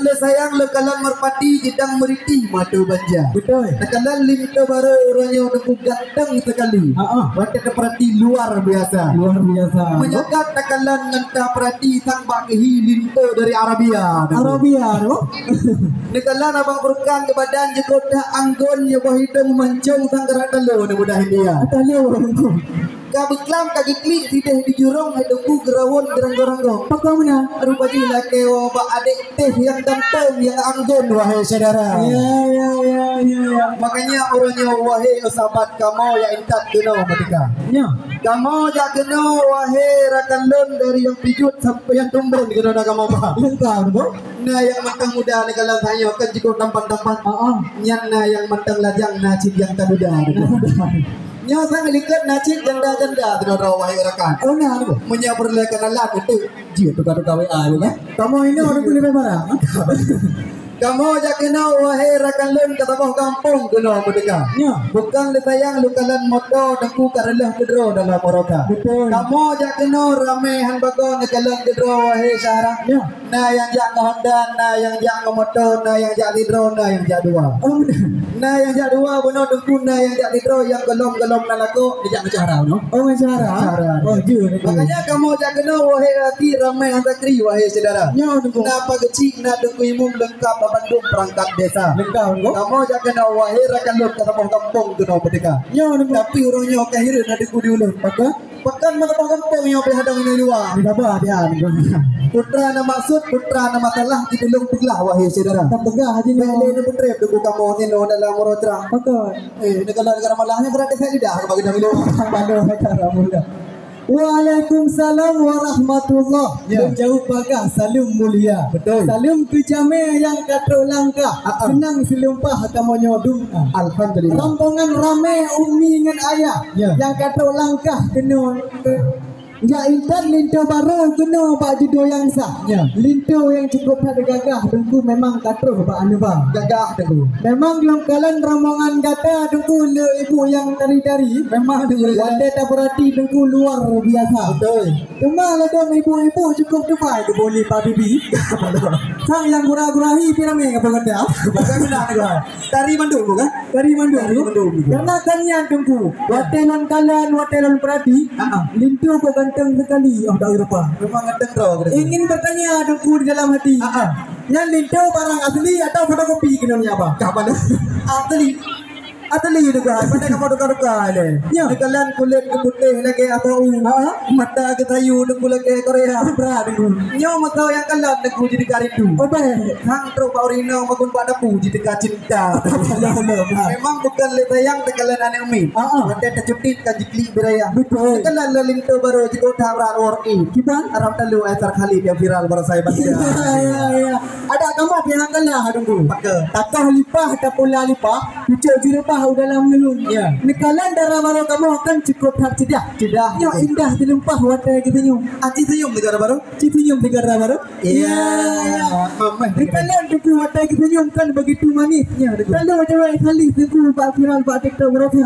le sayang le kalan merpati jedang meriti mata banja. Betul. Tekalan limto baru orangnya udah ganteng sekali. Waktu perhati luar biasa. Luar biasa. Menyakat tekalan nganta perhati sang bakehi limto dari Arabia. Arabia, no? Nekalan abang berkan ke badan je kota anggon ya wahidang mancung sang gerak telo mudah dia. Talo. Kabiklam kagikli tidak di jurong hidupku gerawon gerang-gerang. Pakai mana? Rupanya laki ba adik teh yang ganteng yang anggun wahai saudara. Ya. Makanya orangnya wahai sahabat kamu yang intat kena ketika. Ya. Kamu jak kena wahai rakan lon dari yang pijut sampai yang tumben kena kamu bah. Lengkap, no? Nah yang mentang muda ni kalau tanya kan jika tampan-tampan. Nyan na yang mentang lajang nacik yang taduda. Nya sang likat nacik janda-janda tidak wahai rakan. Oh nah, Munya berlekan alat itu. Dia tukar-tukar WA lu kan. kamu ini orang kulit barang. Kamu jak kena wahai rakan lun kata bawah kampung kena merdeka. Ya. Bukan le sayang lu kalan moto dengku karelah kedro dalam moroka. Betul. Kamu jak kena ramai han bago kalan kedro wahai syarah. Ya. Nah yang jak Honda, nah yang jak moto, nah yang jak hidro, nah yang jak dua. Oh, Nah yang jak dua benar dengku, nah yang jak hidro yang gelom-gelom nalaku dijak bicara no. oh cara. Oh, jujur. Makanya kamu jak kena wahai hati ramai han sakri wahai saudara. Ya, dengku. Kenapa kecil nak dengku imum lengkap Bandung perangkat desa. Lengkap, no? Kamu jak kena wahai rakan lu kata kampung kena merdeka. Ya, dengku. Tapi orangnya kahir nak dengku diulun. Pakan mata kampung yang berhadang ini luar. Tidak apa dia. Putra nama maksud, putra nama salah ditulung peglah wahai saudara. Tak tegah haji Bele ni putra dengku kamu ni no dalam morotra. Betul. Negara malahnya berada saya tidak bagi dahulu. Pada cara muda. Waalaikumsalam warahmatullah. Ya. Jauh pagah salam mulia. Betul. Salam kejame yang kata langkah. Senang selumpah kamu nyodung. Alhamdulillah. Rampongan ramai umi dengan ayah. Ya. Yang kata langkah kena ya intan linto baru kena pak judo yang sah. Ya. Linto yang cukup ada gagah dengku memang katruh pak anu bang. Gagah dengku. Memang dalam kalan rombongan kata dengku le ibu yang dari memang dengan wanda tak berarti dengku luar biasa. Betul. Cuma ladang ibu-ibu cukup cepat tu boleh pak bibi. Sang yang gurah-gurahi piramid apa kata? Bagaimana negara? Dari Bandung bukan? Dari Bandung. Karena Karena kan yang dengku watelan kalan watelan perhati. Lintu kau ganteng sekali. Oh tak lupa. memang ngedeng bro. Ingin bertanya dengku di dalam hati. Yang lintu barang asli atau fotokopi kena apa? Kapan? Atli juga, pada kamu duka-duka le. Ya. Kalian kulit putih lagi atau mata ke tayu dengku lagi Korea. Berat dengku. Nyo mata yang kalian dengku jadi karitu. Oh baik. Hang tro paurino magun pada pu jadi cinta. Memang bukan le tayang kalian aneh umi. Mata tercutit kan jikli beraya. Betul. Kalian lalinto baru jiko tawar worki. Kita Arab telu asar kali dia viral baru saya baca. ya. Ada kamu yang kalah dengku. Pakai. Takah lipah tak pula lipah. Cucuk jirupah dalam ngelun. Ya. Nikalan darah baru kamu akan cukup hak cedah. Cedah. Yo indah dilumpah wadah kita nyum. Aci senyum negara baru. Citu nyum tiga darah baru. Iya. Mamah. Nikalan dengku wadah kita nyum kan begitu manisnya. Kalau cewek kali dengku pak viral pak TikTok berapa?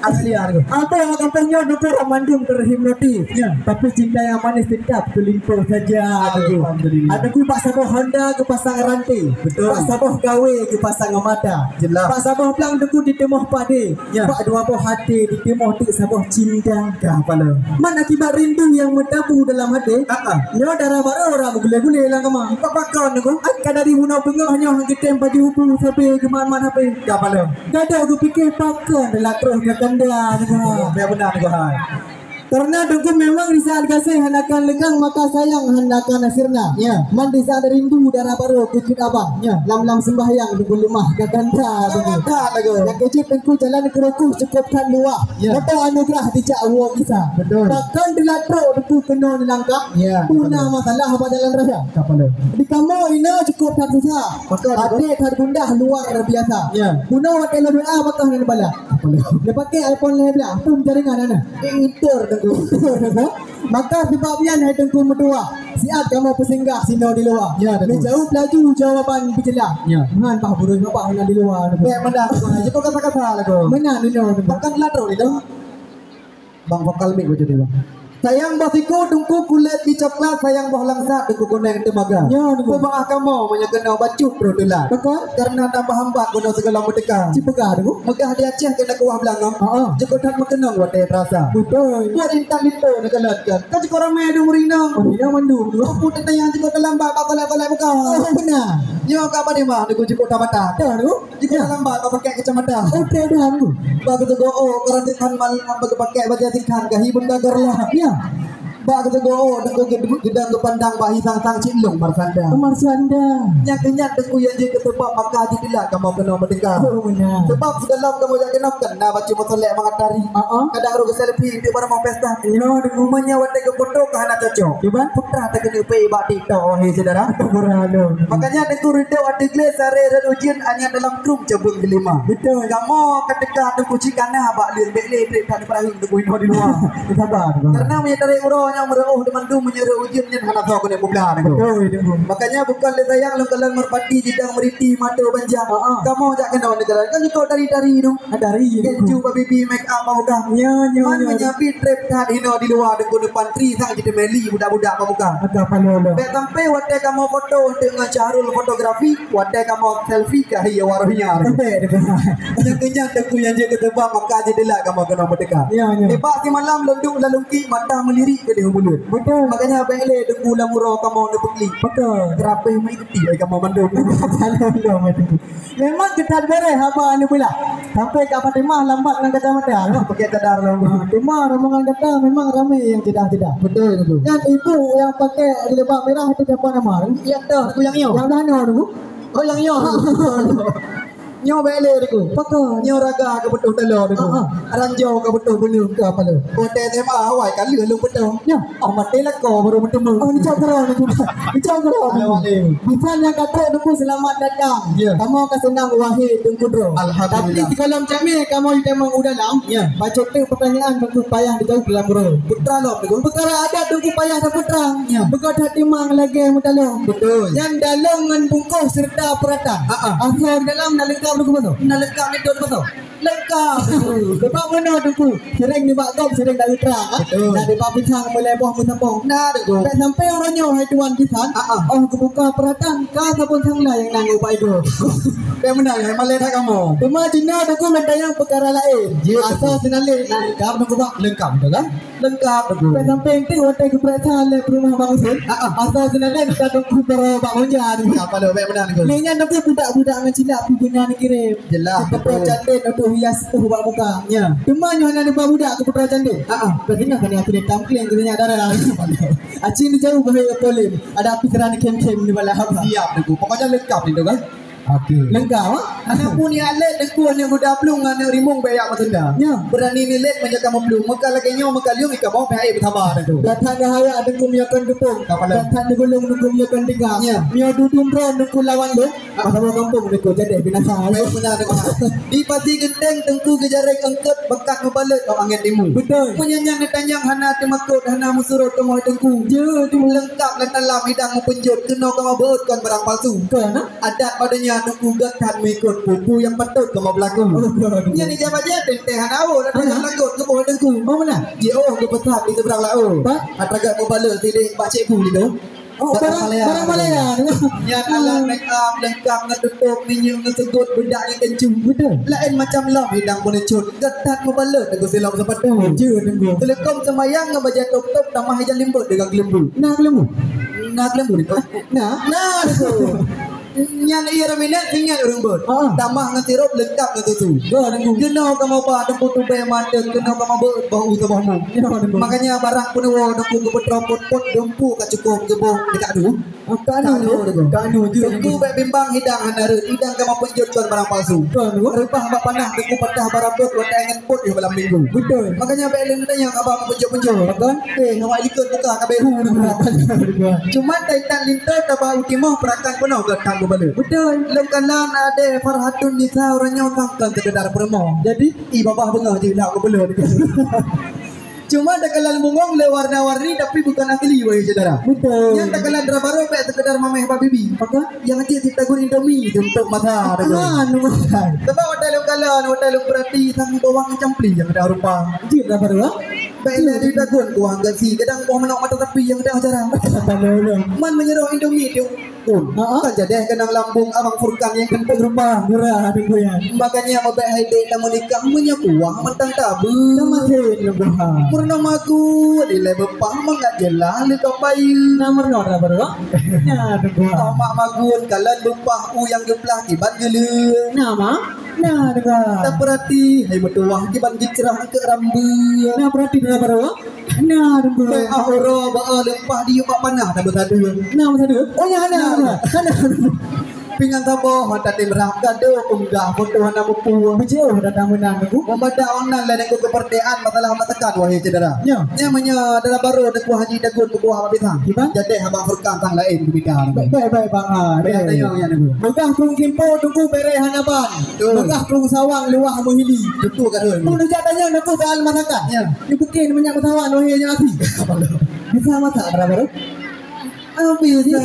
Asli aku. Apa yang katanya dengku ramandung terhipnotis. Ya. Tapi cinta yang manis tetap terlimpah saja. Alhamdulillah. Ada ku Pak Saboh Honda ke pasang rantai. Betul. Pak Saboh gawe ke pasang mata. Jelas. Pak Saboh pelang deku ditemoh pade. Ya. Pak dua boh hati ditemoh tik Saboh cinta. Kapala. Mana akibat rindu yang mentabu dalam hati. Nyo darah baru orang gule-gule lang kama. Pak pakon aku. Kan dari bunuh pengah hanya hang kita baju hukum sampai ke mana apa. Kapala. Gada aku fikir pakai adalah terus ke kanda. Biar benar aku hai. Karena dengku memang di saat kasih hendakan legang maka sayang hendakan nasirna. Ya. Man di saat rindu darah baru kecil abang. Ya. Lam-lam sembahyang dengku lemah gaganta dengku. Tak aku. Yang kecil dengku jalan ke roku cukup kan luah. Ya. Lepas anugerah dijak awak kisah. Betul. Bahkan dilatro dengku kena dilangkah. Ya. Puna masalah apa dalam raya. Kapala. Di kamu ini cukup tak susah. Betul. Adik tak bundah luar biasa. Ya. Puna wakil lebih bakal dengan bala. Kapala. Dia pakai iPhone lebih apa jaringan ana. Inter dengku. Maka sebabnya hai dengku berdua. Siap kamu pesinggah sino di luar. Ya, dengku. Menjauh pelaju jawapan berjelas. Ya. Man pak burung bapak hendak di luar. Biar benar aku hai. Jika kata-kata aku. Mana di luar. Bahkan ladro itu. Bang vokal mic baca dia bang. Sayang basiku dengku kulit di coklat, sayang boh langsat dengku kuning temaga. Ya, dengku. Kubang kamu menyekena bacut rodola. Betul. Karena tambah hambat guna segala medeka. Cipegah dulu. Megah di Aceh kena kuah belangam. Jekotan mekenang wate terasa. Betul. Buat intan itu negalat kan. Kan jeko ramai ada murinang. Dia mandu dulu. Aku tentang yang jeko lambat apa kolak buka. Benar. Yo ka apa ni mah dengku jeko tamata. Tahu? Jeko lambat apa pakai kacamata. Oke dah dulu. Bagus tu go karantikan mal bagi pakai baju tingkan gahi benda garlah. Ya. Ba kata go dengku gedang ke pandang bahi sang-sang cilung marsanda. Umar Sanda. Yang kenyat dengku yang je ketebak maka jadilah kamu kena mendengar. Oh benar. Sebab sedalam kamu jangan kena baca mosolek mengatari. Kadang ru selfie di barang mau pesta. Ya dulu. Rumahnya wate ke foto ke hana cocok. Cuba Putra tak kena pay bak TikTok oh saudara. beralo. Makanya dengku ridau ada gelas sare dan ujian hanya dalam drum cabung kelima. Betul. Kamu ketika dengku cikana bak lir bekle break tak diperahi dengku ino di luar. Sabar. Karena menyadari yang merauh dengan du menyuruh ujian yang hendak tahu kena belah dengan. Makanya bukan le sayang lu kalian merpati jidang meriti mata banjang. Kamu jak kena negara kan kau dari tu. Dari keju baby make up muka. Man menyapi trip tadi no di luar depan tri sang jadi meli budak-budak muka. Ada apa lo? Baik sampai wate kamu foto dengan Syahrul fotografi, wate kamu selfie kah ya warohnya. Yang kenyang deku yang je ketebak maka jadilah kamu kena merdeka. Tebak si malam lenduk lalungki mata melirik ke dia mulut. Betul. Makanya baiklah dengku lamuro kamu nak pergi. Betul. Terapi mai geti ai kamu mandung. Memang kita beres apa anu pula. Sampai ke Fatimah lambat dengan kacamata. Pakai cadar lah. Cuma rombongan kata memang ramai yang tidak. Betul itu. Yang ibu yang pakai jilbab merah itu siapa nama? Yang dah aku yang yo. Yang dah anu dulu. Oh yang yo. Nyo bele deku. Betul. Nyo raga ke betul telur deku. Ranjau ke betul belum ke apa lu. Hotel tema awai kan lu betul. Ya. Oh mati lah kau baru bertemu. Oh ni cakap ni juga. Ni cakap. Misalnya kata dulu selamat datang. Kamu akan senang wahid dengku dro. Alhamdulillah. Tapi kalau macam ni kamu memang udah dalam. Baca tu pertanyaan dengku payah dijawab dalam bro. Putra lo deku. Perkara ada dengku payah dan putra. Bekat hati mang lagi mutalong. Betul. Yang dalam dengan bungkus serta perata. Asal dalam dalam dengku betul. Nak lengkap ni tu betul. Lengkap. Sebab mana dengku? Sering ni bak gom sering dari terang. Nak di bak pisang boleh buah musapong. Nah deku. Tak sampai orangnya hai tuan pisan. Oh kebuka peratan ka sabun sangla yang nang upai itu. Yang benar yang malai tak kamu. Cuma Cina dengku minta yang perkara lain. Asal senale nak lengkap dengku bak. Lengkap betul kan? Lengkap deku. Tak sampai ente hotel ke perasaan le rumah bangun. Asal senale kita dengku berbak monja tu. Apa lo baik benar deku. Ni yang dengku budak-budak dengan cilap punya ni kirim. Jelas Betul cantik untuk hias tu bak muka. Cuma nyo hanya ada budak ke putra cantik. Berarti nak kena aku datang kling kena darah. Acing ni jauh bahaya polim. Ada api kerana kem-kem ni bala apa. Siap deku. Pokoknya lengkap ni tu kan. Okey. Lengkap Anak pun ni alet deku ni budak plung anak rimung bayak matenda. Berani ni let menjaga memplung. Maka lagi nyo maka liung ika mau pahai bertambah deku. Datang dah haya dengku miakan dukung. Datang de gulung dengku miakan tiga. Mio dudung ron dengku lawan lu. Pasal kampung dengku jadi binasa. Baik benar deku. Di pati genteng tengku gejarek angkat bekat membalut kau angin timu. Betul. Penyanyang ditanyang hana temakut hana musurut ke mau tengku. Je tu lengkap dan dalam hidang mempenjut kena kau beut kan barang palsu. Kena Adat padanya tengku gatat mengikut pupu yang patut kau berlaku. Nya ni jabat je teh hana au dan lagut ke mau tengku. Oh mana? Dia oh ke pesat di seberang lau. Atragat membala tidik pak cikgu ni tu. Oh barang Malaya. Yang alat make up lengkap ngetutup minyak ngesegut bedak yang kencung. Betul. Lain macam lam hidang pun cut. Gatat membala tegur silam sepatu. Je dengku. Telekom semayang ngebaca top-top tambah hijan limbut dengan gelembu. Nah kelembu. Nak gelembu ni tu. Nah tu. Yang ia minat tinggal rumbut. Tambah ngetirup lengkap ngetutu. Kena kamu apa ada putu bayar mata. Kena kamu bau sebahmu. Makanya barang pun dengku kepetropot pot dempu kat cukup gebong dekat tu. Kanu je. Baik bimbang hidang handaru. Hidang kamu penjutkan barang palsu. Repah bak panah dengku patah barang pot. Wata ingin pot di malam minggu. Betul. Makanya baik leng tanya abang penjut-penjut. Nawak likut buka kabehu. Cuma taitan lintar tabah ultimah perakan penuh gatang berbalik. Betul. Lengkanan ada Farhatun Nisa orangnya kangkang sekedar peremau. Jadi babah bengah je nak berbelur. Cuma tak kalah bungong le warna-warni tapi bukan asli wahai saudara. Betul. Yang tak kalah drabaro baik sekedar mameh babibi. Yang aja kita guna Indomie untuk mata. Sebab hotel kalah hotel berarti sang bawang campli yang ada rupa. Jip drabaro. Bela di dagun kuah gaji kadang kuah menok mata tepi yang dah acara. Man menyerah Indomie tu. Kan jadi kenang lambung abang Furkan yang kentut rumah Murah ada gue ya. makanya mabek haide tamu nikah punya kuah mentang tabu. Nama buha. Purna maku di level pah mangat jelah le kapai. Nomor nora baru. Ya ada buha. Mak magun kalan bepah yang geplah kibat gele. Nama? Nah ada buha. Tak perhati hai betuah kibat gicerah ke rambu. Nah berarti berapa baru? Nah ada buha. Be ahoro ba lempah di mak panah tak betadu. Nah satu. Oh ya ada. Ada. Pingan tabo mata timrah gado unggah foto hana bupu. Bejauh datang menang aku. Memada online lain ku keperdean matalah matekan wahai cedera. Ya. Nya menya dara baru de ku haji dagun ku buah mabitang. Gimana? Jadi abang Furkan tang lain ku bidang. Baik bang. Baik tayang ya niku. Megah kung kimpo tunggu bere hanaban. Betul. Megah kung sawang luah mohili. Betul kan oi. Kung jatanya nak soal masakan. Ya. Ni bukin banyak masawan wahai nya api. Bisa masak berapa? Bisa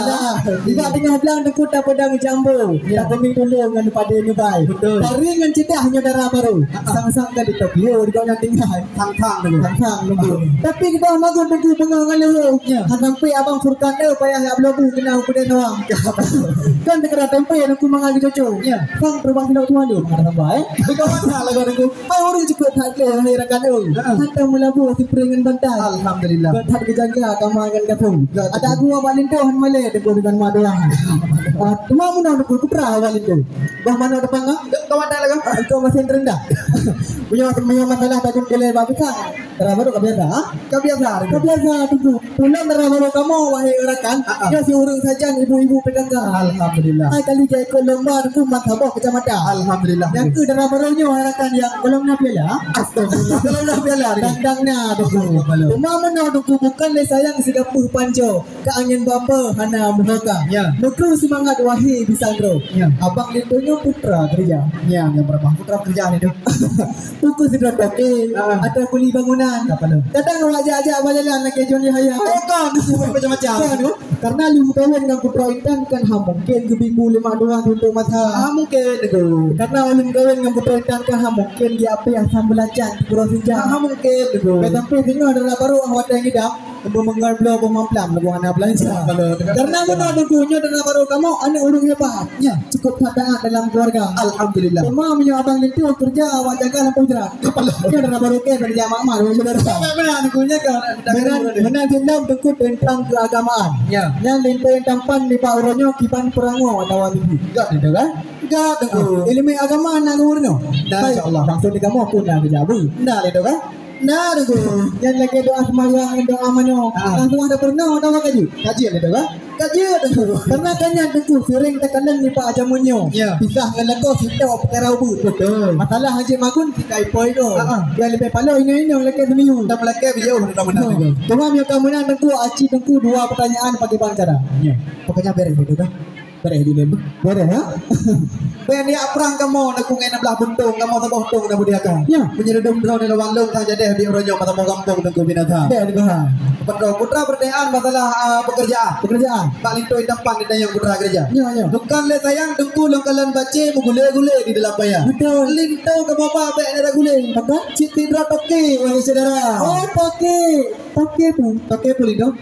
dah. Tidak tengah belang dekut tak pedang jambu. Tak kami tolong dengan pada ni baik. Betul. Paringan cedahnya darah baru. Sang-sang tadi Tokyo di kau yang tinggal. Tang-tang niku. Sang-sang nunggu. Tapi kita mahu tunggu pengangan lewu. Sampai abang Furkan payah ya belum kena aku dan awang. Kan dekat tempat yang aku mangal cocok. Ya. Sang perubahan tidak tuan dia mengarah sampai. Kau mana lagu aku? Hai orang cukup tak le hai rakan eu. Hantar mulabu si peringan bantai. Alhamdulillah. Tak kejaga kamu akan kata. Ada gua balik tu han male de dengan madoah. Cuma mun nak aku pernah balik tu. Bah mana depan ah? Kau ada lagi? Kau masih rendah. Punya masalah takut kele babisa. Terabaro kebiasa. Kebiasa tu. Pulang terabaro kamu wahai rakan. Ya si urang saja ibu-ibu pegang. Alhamdulillah. Ai kali jai ke lembar tu matabok kecamatan. Alhamdulillah. Yang ke terabaro-nya wahai rakan yang kolomnya piala. Astagfirullah. Kolomnya piala. Dandangnya tu. Cuma mana tu bukan le sayang sigapuh panjo. Ke angin bapa hana muhaka. Ya. Nukru semangat wahai bisandro. Ya. Abang litonya putra kerja. Ya, yang berapa putra kerjaan itu? Tuku sidra toke. Ada kuli bangunan. Kadang wajah-wajah bajalan nak kejon dia haya. Kan, macam-macam. Karena limu kawan dengan putra intan kan mungkin kebimbu lima dua untuk mata. Mungkin itu. Karena limu kawan dengan putra intan kan mungkin dia apa yang sambelacan kurang senja. Mungkin itu. Tapi tinggal adalah baru awak yang hidup. Memengal belah pemamplam lagu anak belanja. Karena benar dukunya dan baru kamu anak orang hebat. Ya, cukup taat dalam keluarga. Alhamdulillah. Semua punya abang itu kerja awak jaga lampu jerat. Dia dan baru ke kerja mak-mak saudara. Benar dukunya kan. Benar dendam dekut tentang keagamaan. Ya. Yang lintang tampan di Pak Uronyo kipan perango atau itu. Enggak itu kan? Enggak duku. Ilmu agama nak urno. Insyaallah. Langsung di kamu pun nak jabu. Nah itu kan? Nah duku. Yang lagi doa semayang doa mano. Langsung ada pernah atau kaji. Kajian itu kan? Kajian tu. Karena kanya tu sering tekanan ni Pak Jamunyo. Ya. Pisah dengan lekau kita perkara ubud. Betul. Masalah Haji Magun kita ipoi tu. Dia lebih palo ini lagi semiu. Dah melekeh jauh dah menang itu. Cuma dia kamunan tengku aci tengku dua pertanyaan bagi bangsa. Ya. Pokoknya beres itu dah. Beres di lembah. Boleh ha? Ben dia perang kamu nak kungai nak belah buntung kamu tambah buntung nak budiakan. Ya. Menyedum drone di lawang long tang jadi di oronyo mata mau kampung tengku binatang. Ada juga. Putra berdayaan masalah pekerjaan. Pekerjaan. Pak Lintoy tampang di yang putra kerja. Ya ya. Bukan le sayang dengku long kalian baca menggule-gule di dalam bayar. Betul. Lintoy ke bapa baik ada gule. Maka Siti Indra toke wahai saudara. oh pakai pun. Toke pun Lintoy.